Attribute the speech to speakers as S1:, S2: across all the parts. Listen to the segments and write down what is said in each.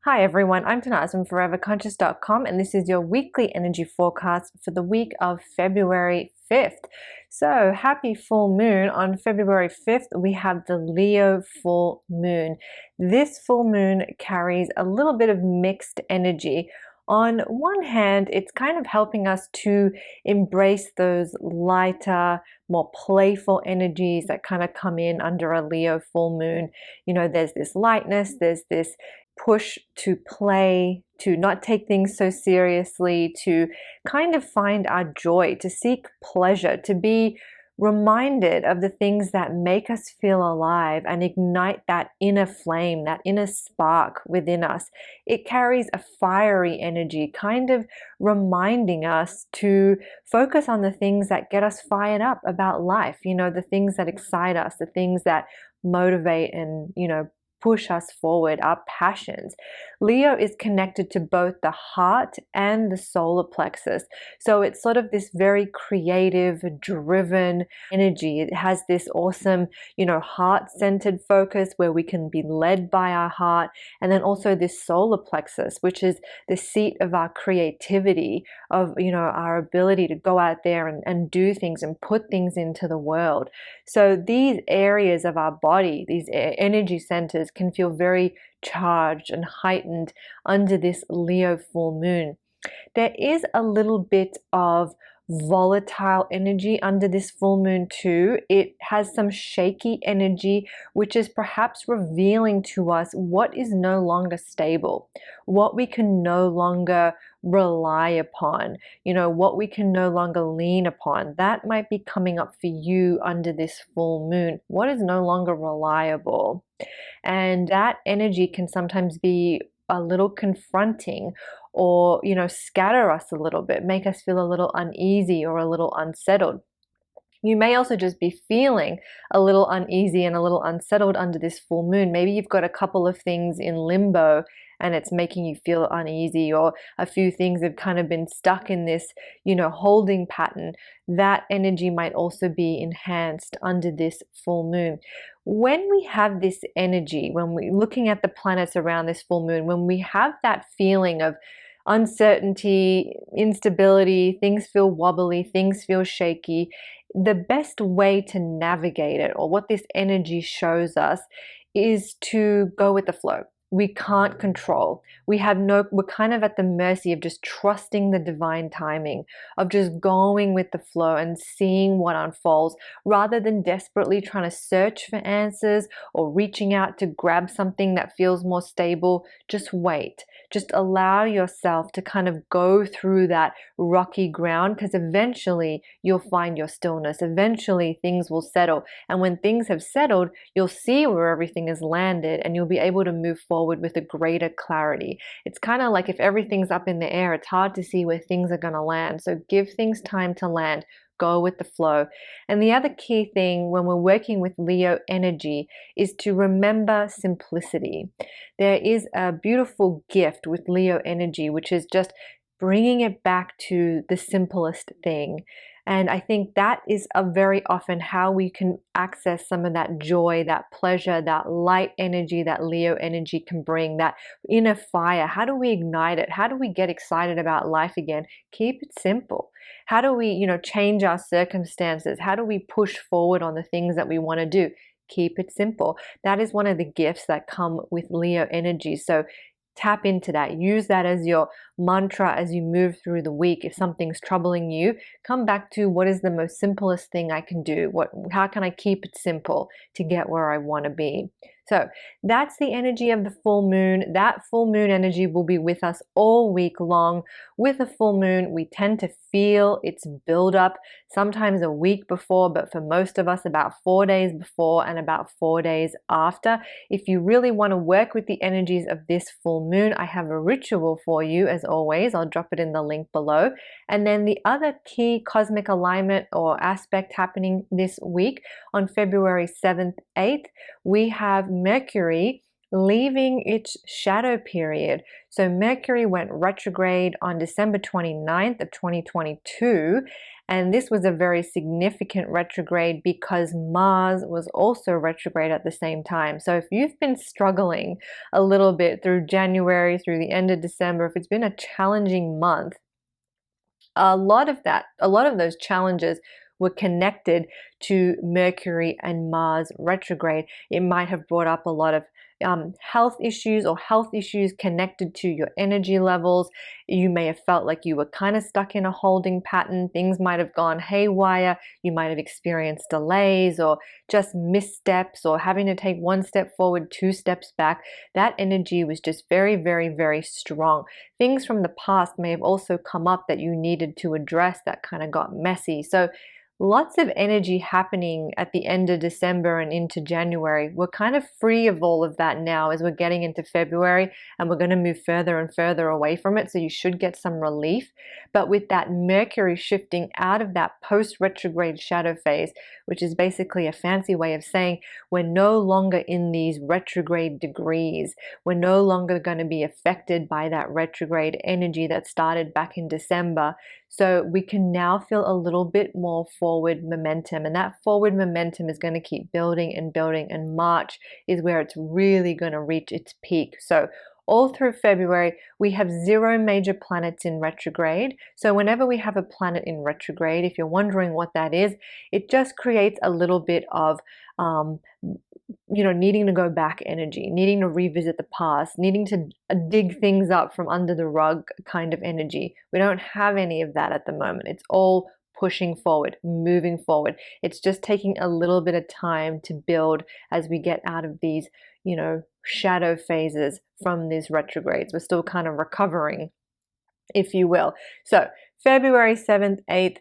S1: Hi everyone, I'm Tanaaz from foreverconscious.com and this is your weekly energy forecast for the week of February 5th. So happy full moon. On February 5th, we have the Leo full moon. This full moon carries a little bit of mixed energy. On one hand, it's kind of helping us to embrace those lighter, more playful energies that kind of come in under a Leo full moon. You know, there's this lightness, there's this push to play, to not take things so seriously, to kind of find our joy, to seek pleasure, to be reminded of the things that make us feel alive and ignite that inner flame, that inner spark within us. It carries a fiery energy, kind of reminding us to focus on the things that get us fired up about life, you know, the things that excite us, the things that motivate and, push us forward, our passions. Leo is connected to both the heart and the solar plexus. So it's sort of this very creative, driven energy. It has this awesome, heart-centered focus where we can be led by our heart. And then also this solar plexus, which is the seat of our creativity, of, our ability to go out there and do things and put things into the world. So these areas of our body, these energy centers, can feel very charged and heightened under this Leo full moon. There is a little bit of volatile energy under this full moon too. It has some shaky energy, which is perhaps revealing to us what is no longer stable, what we can no longer rely upon, what we can no longer lean upon. That might be coming up for you under this full moon. What is no longer reliable? And that energy can sometimes be a little confronting, or scatter us a little bit, make us feel a little uneasy or a little unsettled. You may also just be feeling a little uneasy and a little unsettled under this full moon. Maybe you've got a couple of things in limbo and it's making you feel uneasy, or a few things have kind of been stuck in this, holding pattern. That energy might also be enhanced under this full moon. When we have this energy, when we're looking at the planets around this full moon, when we have that feeling of uncertainty, instability, things feel wobbly, things feel shaky, the best way to navigate it, or what this energy shows us, is to go with the flow. We can't control. We're kind of at the mercy of just trusting the divine timing, of just going with the flow and seeing what unfolds, rather than desperately trying to search for answers or reaching out to grab something that feels more stable. Just wait. Just allow yourself to kind of go through that rocky ground, because eventually you'll find your stillness. Eventually things will settle. And when things have settled, you'll see where everything has landed and you'll be able to move forward with a greater clarity. It's kind of like if everything's up in the air, it's hard to see where things are going to land. So give things time to land. Go with the flow. And the other key thing when we're working with Leo energy is to remember simplicity. There is a beautiful gift with Leo energy, which is just bringing it back to the simplest thing. And I think that is very often how we can access some of that joy, that pleasure, that light energy that Leo energy can bring, that inner fire. How do we ignite it? How do we get excited about life again? Keep it simple. How do we, change our circumstances? How do we push forward on the things that we want to do? Keep it simple. That is one of the gifts that come with Leo energy. So tap into that. Use that as your mantra as you move through the week. If something's troubling you, come back to what is the most simplest thing I can do? How can I keep it simple to get where I want to be? So that's the energy of the full moon. That full moon energy will be with us all week long. With a full moon, we tend to feel its buildup, sometimes a week before, but for most of us, about 4 days before and about 4 days after. If you really want to work with the energies of this full moon, I have a ritual for you, as always. I'll drop it in the link below. And then the other key cosmic alignment or aspect happening this week on February 7th, 8th, we have Mercury leaving its shadow period. So Mercury went retrograde on December 29th of 2022, and this was a very significant retrograde because Mars was also retrograde at the same time. So if you've been struggling a little bit through January, through the end of December, if it's been a challenging month, a lot of those challenges were connected to Mercury and Mars retrograde. It might have brought up a lot of health issues or health issues connected to your energy levels. You may have felt like you were kind of stuck in a holding pattern. Things might have gone haywire. You might have experienced delays or just missteps or having to take one step forward, two steps back. That energy was just very, very, very strong. Things from the past may have also come up that you needed to address that kind of got messy. So lots of energy happening at the end of December and into January. We're kind of free of all of that now as we're getting into February, and we're going to move further and further away from it. So you should get some relief. But with that Mercury shifting out of that post-retrograde shadow phase, which is basically a fancy way of saying we're no longer in these retrograde degrees. We're no longer going to be affected by that retrograde energy that started back in December. So we can now feel a little bit more forward momentum, and that forward momentum is going to keep building and building, and March is where it's really going to reach its peak. So all through February, we have 0 major planets in retrograde. So whenever we have a planet in retrograde, if you're wondering what that is, it just creates a little bit of needing to go back energy, needing to revisit the past, needing to dig things up from under the rug kind of energy. We don't have any of that at the moment. It's all pushing forward, moving forward. It's just taking a little bit of time to build as we get out of these, shadow phases from these retrogrades. We're still kind of recovering, if you will. So February 7th, 8th,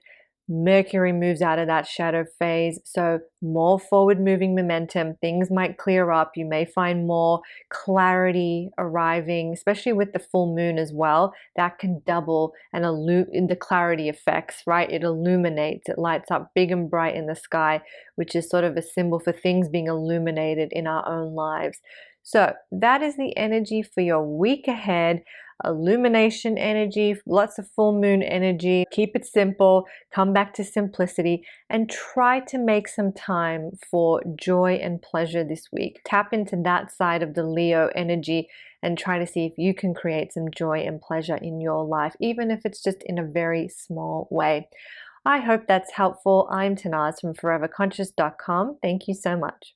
S1: Mercury moves out of that shadow phase, so more forward moving momentum. Things might clear up. You may find more clarity arriving, especially with the full moon as well. That can double and in the clarity effects, right? It illuminates, it lights up big and bright in the sky, which is sort of a symbol for things being illuminated in our own lives. So that is the energy for your week ahead. Illumination energy, lots of full moon energy. Keep it simple, come back to simplicity, and try to make some time for joy and pleasure this week. Tap into that side of the Leo energy and try to see if you can create some joy and pleasure in your life, even if it's just in a very small way. I hope that's helpful. I'm Tanaaz from foreverconscious.com. Thank you so much.